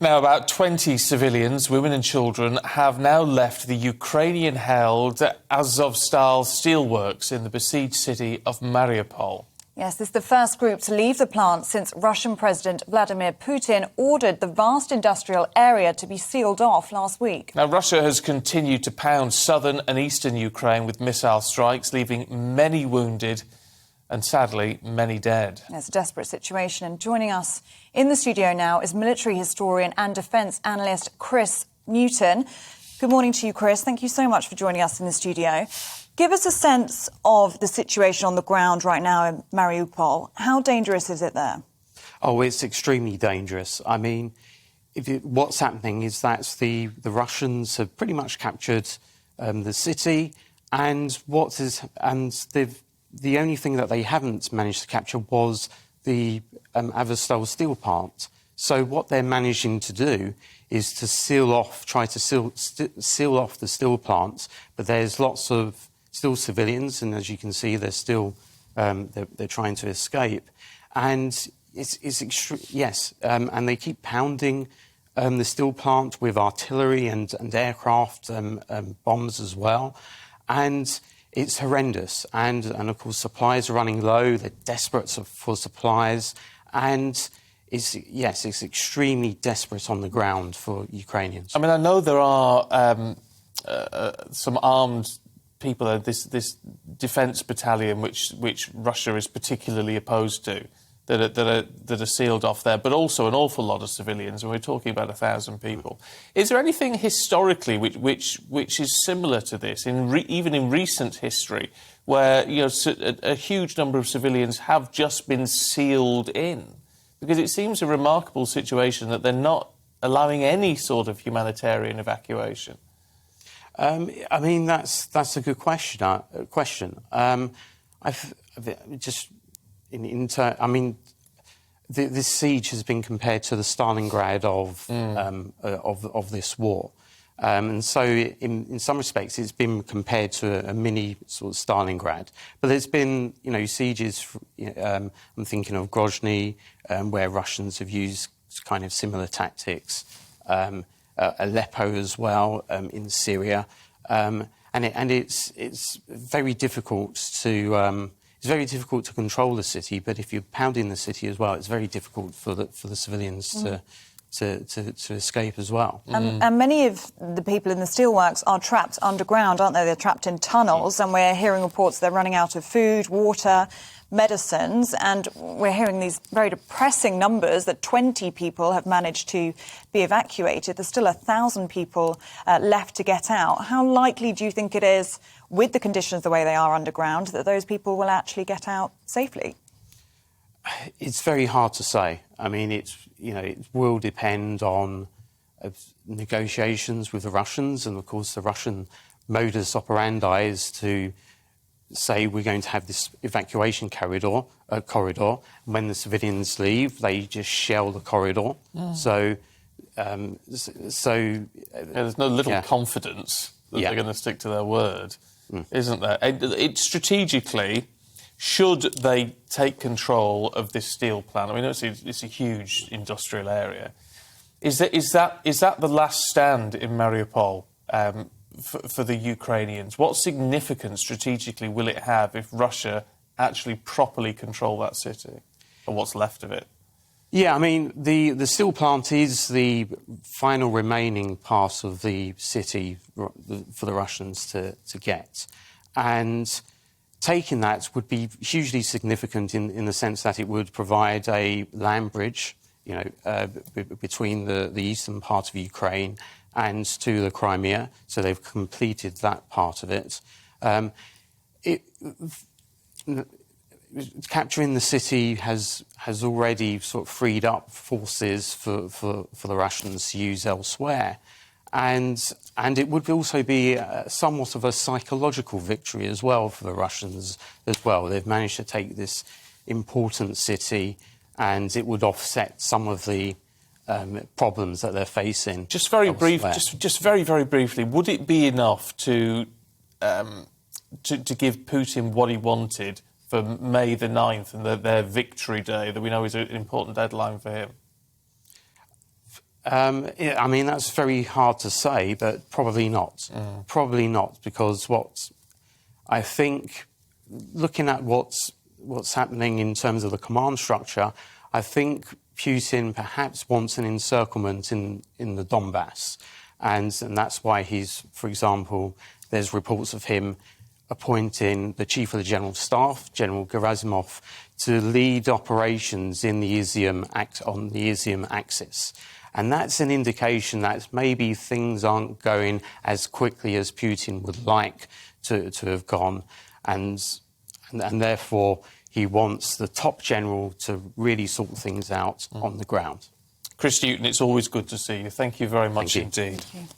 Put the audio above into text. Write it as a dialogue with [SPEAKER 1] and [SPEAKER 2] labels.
[SPEAKER 1] Now, about 20 civilians, women and children, have now left the Ukrainian-held Azovstal steelworks in the besieged city of Mariupol.
[SPEAKER 2] Yes, this is the first group to leave the plant since Russian President Vladimir Putin ordered the vast industrial area to be sealed off last week.
[SPEAKER 1] Now, Russia has continued to pound southern and eastern Ukraine with missile strikes, leaving many wounded and, sadly, many dead.
[SPEAKER 2] It's a desperate situation, and joining us in the studio now is military historian and defence analyst Chris Newton. Good morning to you, Chris. Thank you so much for joining us in the studio. Give us a sense of the situation on the ground right now in Mariupol. How dangerous is it there?
[SPEAKER 3] Oh, it's extremely dangerous. I mean, what's happening is that the Russians have pretty much captured the city, and the only thing that they haven't managed to capture was the Azovstal steel plant. So what they're managing to do is to try to seal off the steel plants, but there's lots of still civilians, and as you can see, they're still they're trying to escape, and and they keep pounding the steel plant with artillery and aircraft bombs as well, and it's horrendous. And of course, supplies are running low. They're desperate for supplies, and it's extremely desperate on the ground for Ukrainians.
[SPEAKER 1] I mean, I know there are some armed people, this defence battalion which Russia is particularly opposed to, that are sealed off there, but also an awful lot of civilians, and we're talking about 1,000 people. Is there anything historically which is similar to this, even in recent history, where a huge number of civilians have just been sealed in? Because it seems a remarkable situation that they're not allowing any sort of humanitarian evacuation.
[SPEAKER 3] I mean, that's a good question. This siege has been compared to the Stalingrad of this war, and so in some respects it's been compared to a mini sort of Stalingrad. But there's been sieges. I'm thinking of Grozny, where Russians have used kind of similar tactics. Aleppo as well in Syria, and it's very difficult to control the city. But if you're pounding the city as well, it's very difficult for the civilians to escape as well.
[SPEAKER 2] And many of the people in the steelworks are trapped underground, aren't they? They're trapped in tunnels, and we're hearing reports they're running out of food, water, medicines, and we're hearing these very depressing numbers that 20 people have managed to be evacuated. There's still 1,000 people left to get out. How likely do you think it is, with the conditions the way they are underground, that those people will actually get out safely?
[SPEAKER 3] It's very hard to say. I mean, it will depend on negotiations with the Russians, and of course the Russian modus operandi is to say we're going to have this evacuation corridor. When the civilians leave, they just shell the corridor. So
[SPEAKER 1] there's no little confidence that they're going to stick to their word, isn't there? It strategically, should they take control of this steel plant? I mean, it's a huge industrial area. Is that the last stand in Mariupol? For the Ukrainians, what significance strategically will it have if Russia actually properly control that city, or what's left of it?
[SPEAKER 3] Yeah, I mean, the steel plant is the final remaining part of the city for the Russians to get, and taking that would be hugely significant in the sense that it would provide a land bridge, between the eastern part of Ukraine and to the Crimea, so they've completed that part of it. Capturing the city has already sort of freed up forces for the Russians to use elsewhere, and it would also be somewhat of a psychological victory as well for the Russians as well. They've managed to take this important city, and it would offset some of the problems that they're facing.
[SPEAKER 1] Just very very briefly, would it be enough to give Putin what he wanted for May the 9th and their victory day, that we know is an important deadline for him?
[SPEAKER 3] I mean, that's very hard to say, but probably not. Probably not, because what I think, looking at what's happening in terms of the command structure, I think Putin perhaps wants an encirclement in the Donbass. And that's why he's, for example, there's reports of him appointing the Chief of the General Staff, General Gerasimov, to lead operations in the on the Izium axis. And that's an indication that maybe things aren't going as quickly as Putin would like to have gone. And therefore, he wants the top general to really sort things out on the ground.
[SPEAKER 1] Chris Newton, it's always good to see you. Thank you very much indeed.
[SPEAKER 2] Thank you.